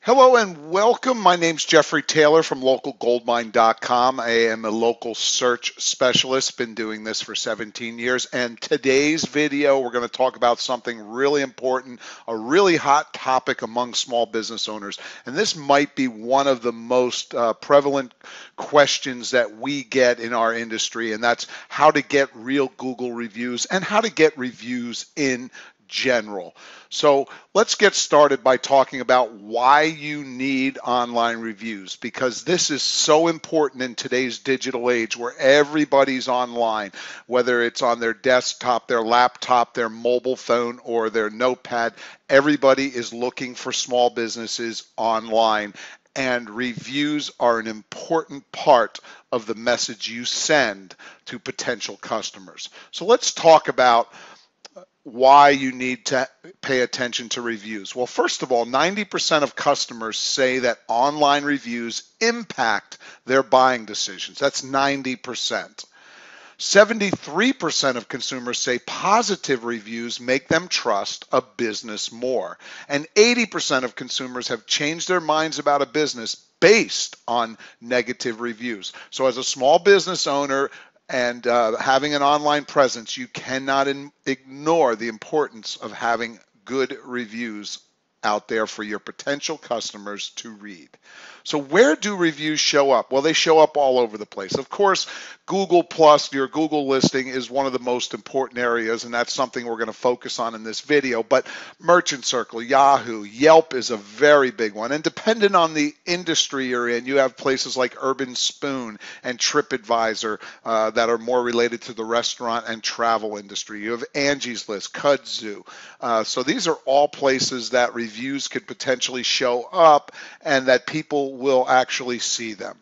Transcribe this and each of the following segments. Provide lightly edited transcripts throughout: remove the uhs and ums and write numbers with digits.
Hello and welcome. My name's Jeffrey Taylor from localgoldmine.com. I am a local search specialist, been doing this for 17 years. And today's video, we're going to talk about something really important, a really hot topic among small business owners. And this might be one of the most prevalent questions that we get in our industry, and that's how to get real Google reviews and how to get reviews in general. So let's get started by talking about why you need online reviews, because this is so important in today's digital age where everybody's online, whether it's on their desktop, their laptop, their mobile phone, or their notepad. Everybody is looking for small businesses online, and reviews are an important part of the message you send to potential customers. So let's talk about why you need to pay attention to reviews. Well, first of all, 90% of customers say that online reviews impact their buying decisions. That's 90%. 73% of consumers say positive reviews make them trust a business more. And 80% of consumers have changed their minds about a business based on negative reviews. So as a small business owner, and having an online presence, you cannot ignore the importance of having good reviews out there for your potential customers to read. So where do reviews show up? Well, they show up all over the place. Of course, Google Plus, your Google listing, is one of the most important areas, and that's something we're going to focus on in this video. But Merchant Circle, Yahoo, Yelp is a very big one. And depending on the industry you're in, you have places like Urban Spoon and TripAdvisor that are more related to the restaurant and travel industry. You have Angie's List, Kudzu. So these are all places that reviews could potentially show up and that people will actually see them.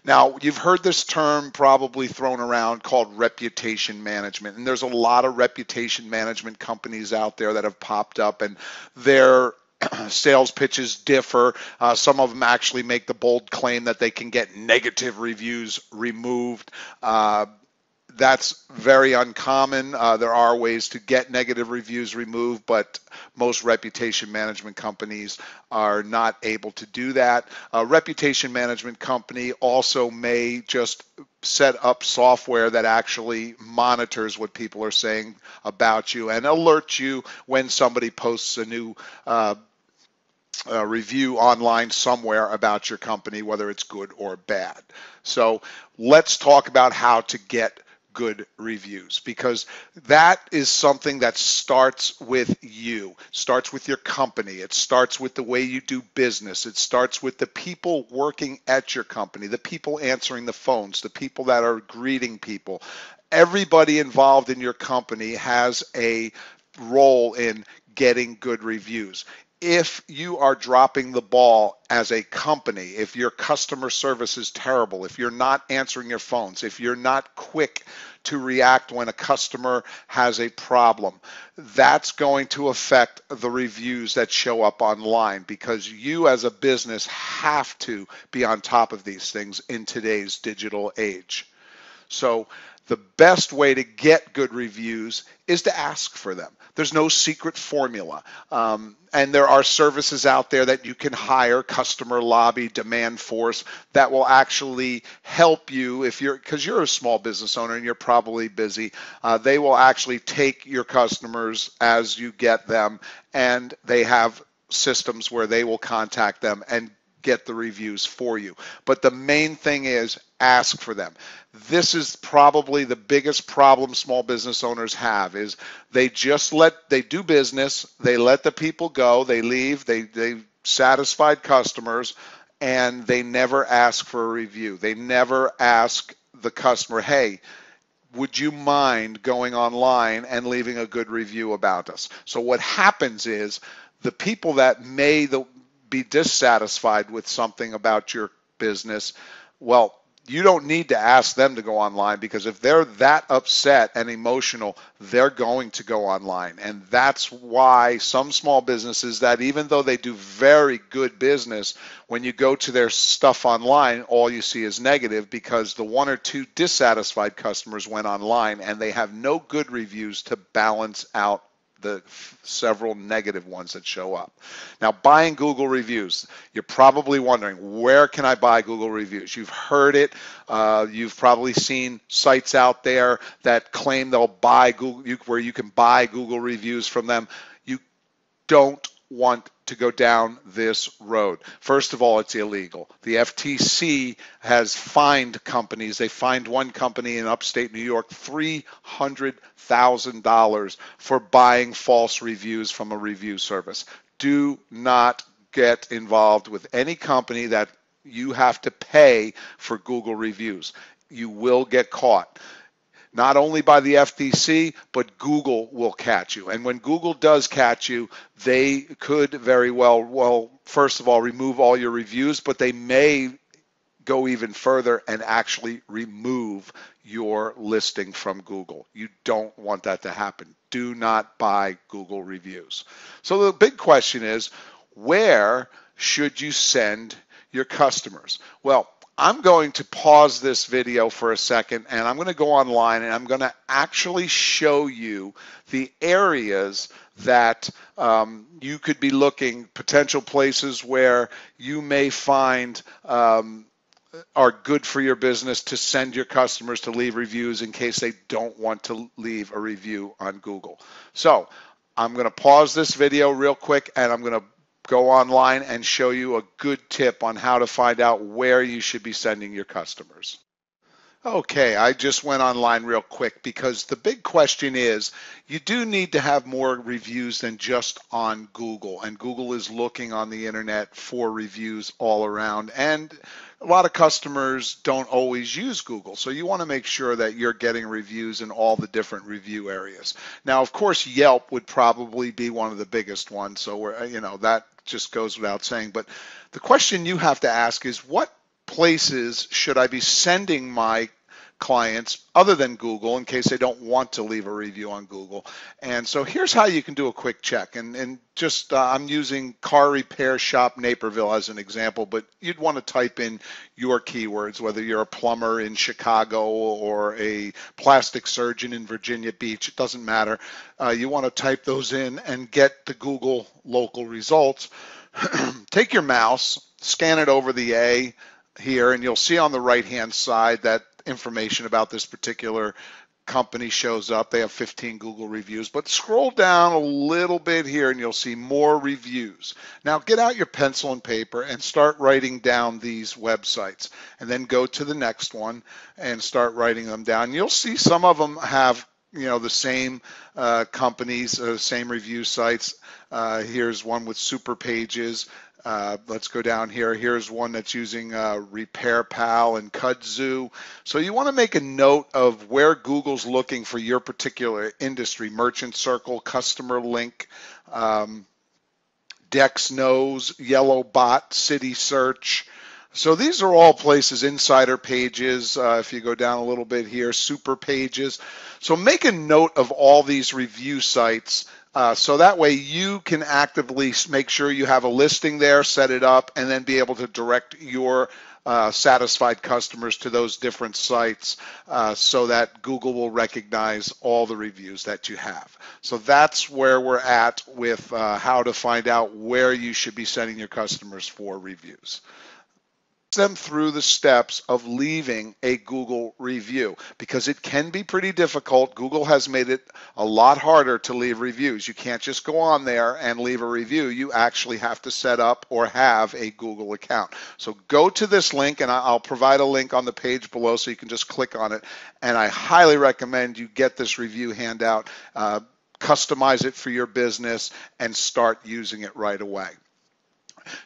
Now, you've heard this term probably thrown around called reputation management, and there's a lot of reputation management companies out there that have popped up, and their sales pitches differ. Some of them actually make the bold claim that they can get negative reviews removed. That's very uncommon. There are ways to get negative reviews removed, but most reputation management companies are not able to do that. A reputation management company also may just set up software that actually monitors what people are saying about you and alerts you when somebody posts a new review online somewhere about your company, whether it's good or bad. So let's talk about how to get good reviews, because that is something that starts with you, starts with your company. It starts with the way you do business. It starts with the people working at your company, the people answering the phones, the people that are greeting people. Everybody involved in your company has a role in getting good reviews. If you are dropping the ball as a company, if your customer service is terrible, if you're not answering your phones, if you're not quick to react when a customer has a problem, that's going to affect the reviews that show up online, because you as a business have to be on top of these things in today's digital age. So the best way to get good reviews is to ask for them. There's no secret formula. And there are services out there that you can hire, Customer Lobby, Demand Force, that will actually help you because you're a small business owner and you're probably busy. They will actually take your customers as you get them, and they have systems where they will contact them and get the reviews for you. But the main thing is ask for them. This is probably the biggest problem small business owners have, is they do business, they let the people go, they leave, they satisfied customers, and they never ask for a review. They never ask the customer, hey, would you mind going online and leaving a good review about us? So what happens is the people that may be dissatisfied with something about your business, well, you don't need to ask them to go online, because if they're that upset and emotional, they're going to go online. And that's why some small businesses that, even though they do very good business, when you go to their stuff online, all you see is negative, because the one or two dissatisfied customers went online and they have no good reviews to balance out the several negative ones that show up. Now, buying Google reviews. You're probably wondering, where can I buy Google reviews? You've heard it. You've probably seen sites out there that claim they'll buy Google, where you can buy Google reviews from them. You don't want to go down this road. First of all, it's illegal. The FTC has fined companies. They fined one company in upstate New York $300,000 for buying false reviews from a review service. Do not get involved with any company that you have to pay for Google reviews. You will get caught. Not only by the FTC, but Google will catch you. And when Google does catch you, they could very well, first of all, remove all your reviews, but they may go even further and actually remove your listing from Google. You don't want that to happen. Do not buy Google reviews. So the big question is, where should you send your customers? Well, I'm going to pause this video for a second, and I'm going to go online and I'm going to actually show you the areas that you could be looking, potential places where you may find are good for your business to send your customers to leave reviews in case they don't want to leave a review on Google. So I'm going to pause this video real quick, and I'm going to go online and show you a good tip on how to find out where you should be sending your customers. Okay, I just went online real quick because the big question is, you do need to have more reviews than just on Google, and Google is looking on the internet for reviews all around, and a lot of customers don't always use Google, so you want to make sure that you're getting reviews in all the different review areas. Now, of course, Yelp would probably be one of the biggest ones, so that just goes without saying, but the question you have to ask is, what places should I be sending my clients other than Google in case they don't want to leave a review on Google? And so here's how you can do a quick check. And just I'm using car repair shop Naperville as an example, but you'd want to type in your keywords, whether you're a plumber in Chicago or a plastic surgeon in Virginia Beach, it doesn't matter. You want to type those in and get the Google local results. Take your mouse, scan it over the A here, and you'll see on the right hand side that information about this particular company shows up. They have 15 Google reviews, but scroll down a little bit here and you'll see more reviews. Now get out your pencil and paper and start writing down these websites, and then go to the next one and start writing them down. You'll see some of them have the same companies, same review sites. Here's one with Super Pages. Let's go down here. Here's one that's using Repair Pal and Kudzu. So you want to make a note of where Google's looking for your particular industry: Merchant Circle, Customer Link, Dex Knows, Yellow Bot, City Search. So these are all places, Insider Pages, if you go down a little bit here, Super Pages. So make a note of all these review sites so that way you can actively make sure you have a listing there, set it up, and then be able to direct your satisfied customers to those different sites so that Google will recognize all the reviews that you have. So that's where we're at with how to find out where you should be sending your customers for reviews. Them through the steps of leaving a Google review, because it can be pretty difficult. Google has made it a lot harder to leave reviews. You can't just go on there and leave a review. You actually have to set up or have a Google account. So go to this link, and I'll provide a link on the page below so you can just click on it. And I highly recommend you get this review handout, customize it for your business, and start using it right away.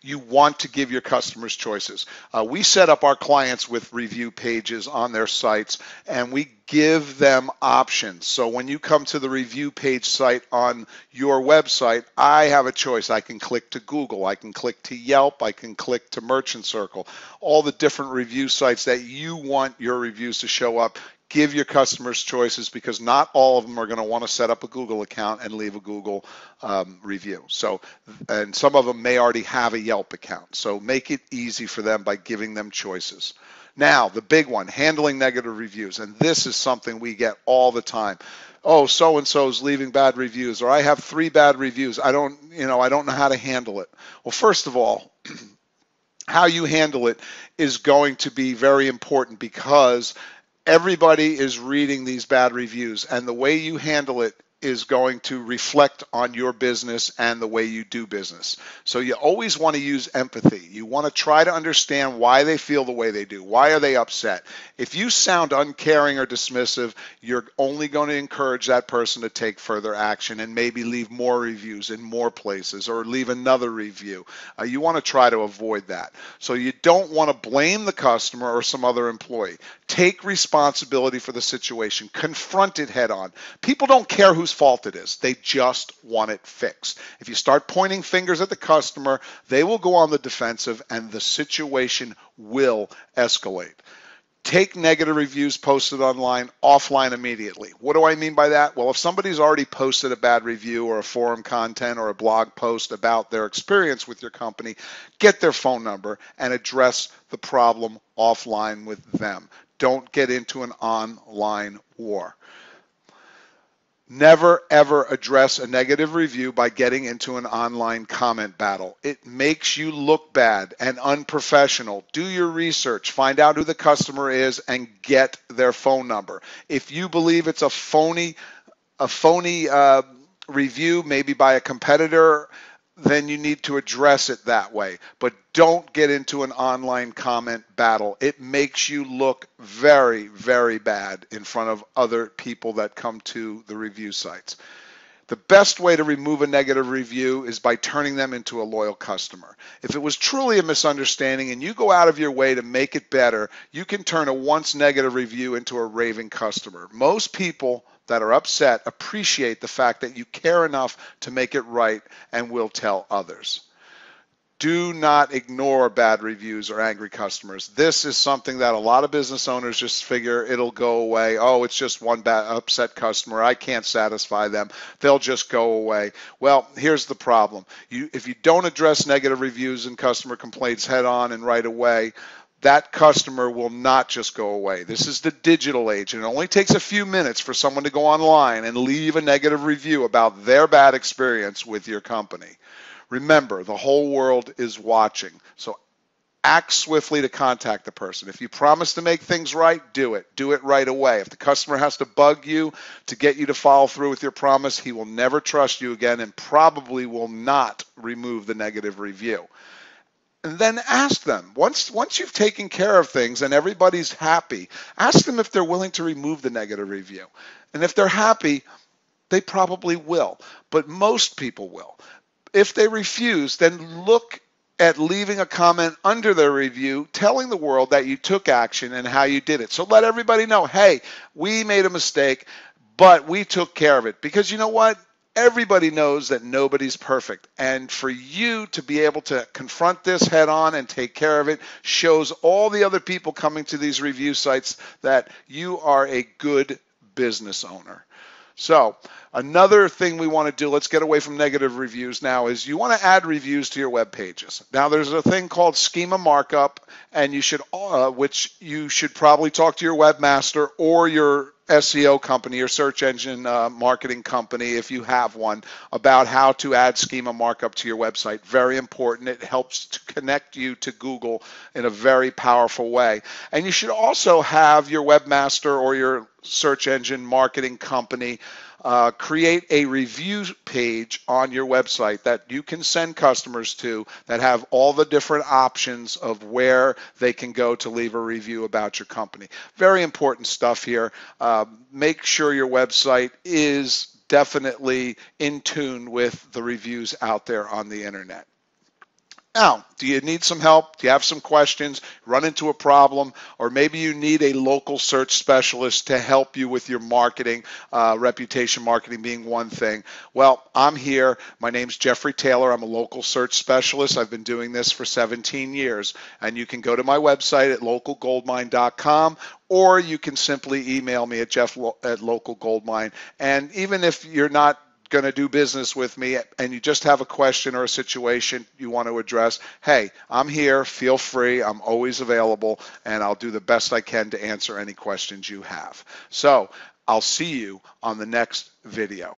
You want to give your customers choices. We set up our clients with review pages on their sites, and we give them options. So when you come to the review page site on your website, I have a choice. I can click to Google, I can click to Yelp, I can click to Merchant Circle, all the different review sites that you want your reviews to show up. Give your customers choices, because not all of them are going to want to set up a Google account and leave a Google review. So, and some of them may already have a Yelp account. So make it easy for them by giving them choices. Now, the big one, handling negative reviews. And this is something we get all the time. Oh, so-and-so's leaving bad reviews, or I have 3 bad reviews. I don't know how to handle it. Well, first of all, how you handle it is going to be very important because everybody is reading these bad reviews, and the way you handle it is going to reflect on your business and the way you do business. So you always want to use empathy. You want to try to understand why they feel the way they do. Why are they upset? If you sound uncaring or dismissive, you're only going to encourage that person to take further action and maybe leave more reviews in more places or leave another review. You want to try to avoid that. So you don't want to blame the customer or some other employee. Take responsibility for the situation. Confront it head on. People don't care whose fault it is. They just want it fixed. If you start pointing fingers at the customer, they will go on the defensive and the situation will escalate. Take negative reviews posted online offline immediately. What do I mean by that? Well, if somebody's already posted a bad review or a forum content or a blog post about their experience with your company, get their phone number and address the problem offline with them. Don't get into an online war. Never, ever address a negative review by getting into an online comment battle. It makes you look bad and unprofessional. Do your research. Find out who the customer is and get their phone number. If you believe it's a phony review, maybe by a competitor, then you need to address it that way. But don't get into an online comment battle. It makes you look very, very bad in front of other people that come to the review sites. The best way to remove a negative review is by turning them into a loyal customer. If it was truly a misunderstanding and you go out of your way to make it better, you can turn a once negative review into a raving customer. Most people that are upset appreciate the fact that you care enough to make it right and will tell others. Do not ignore bad reviews or angry customers. This is something that a lot of business owners just figure it'll go away. Oh, it's just one bad upset customer. I can't satisfy them. They'll just go away. Well, here's the problem. If you don't address negative reviews and customer complaints head on and right away, that customer will not just go away. This is the digital age, and it only takes a few minutes for someone to go online and leave a negative review about their bad experience with your company. Remember, the whole world is watching, so act swiftly to contact the person. If you promise to make things right, do it. Do it right away. If the customer has to bug you to get you to follow through with your promise, he will never trust you again and probably will not remove the negative review. And then ask them, once you've taken care of things and everybody's happy, ask them if they're willing to remove the negative review. And if they're happy, they probably will, but most people will. If they refuse, then look at leaving a comment under their review telling the world that you took action and how you did it. So let everybody know, hey, we made a mistake, but we took care of it. Because you know what? Everybody knows that nobody's perfect, and for you to be able to confront this head on and take care of it shows all the other people coming to these review sites that you are a good business owner. So another thing we want to do, let's get away from negative reviews now, is you want to add reviews to your web pages. Now there's a thing called schema markup, and which you should probably talk to your webmaster or your SEO company or search engine marketing company, if you have one, about how to add schema markup to your website. Very important. It helps to connect you to Google in a very powerful way. And you should also have your webmaster or your search engine marketing company create a review page on your website that you can send customers to that have all the different options of where they can go to leave a review about your company. Very important stuff here. Make sure your website is definitely in tune with the reviews out there on the internet. Now, do you need some help? Do you have some questions? Run into a problem? Or maybe you need a local search specialist to help you with your marketing, reputation marketing being one thing. Well, I'm here. My name's Jeffrey Taylor. I'm a local search specialist. I've been doing this for 17 years. And you can go to my website at localgoldmine.com, or you can simply email me at jeff@localgoldmine. And even if you're not going to do business with me and you just have a question or a situation you want to address, hey, I'm here. Feel free. I'm always available, and I'll do the best I can to answer any questions you have. So I'll see you on the next video.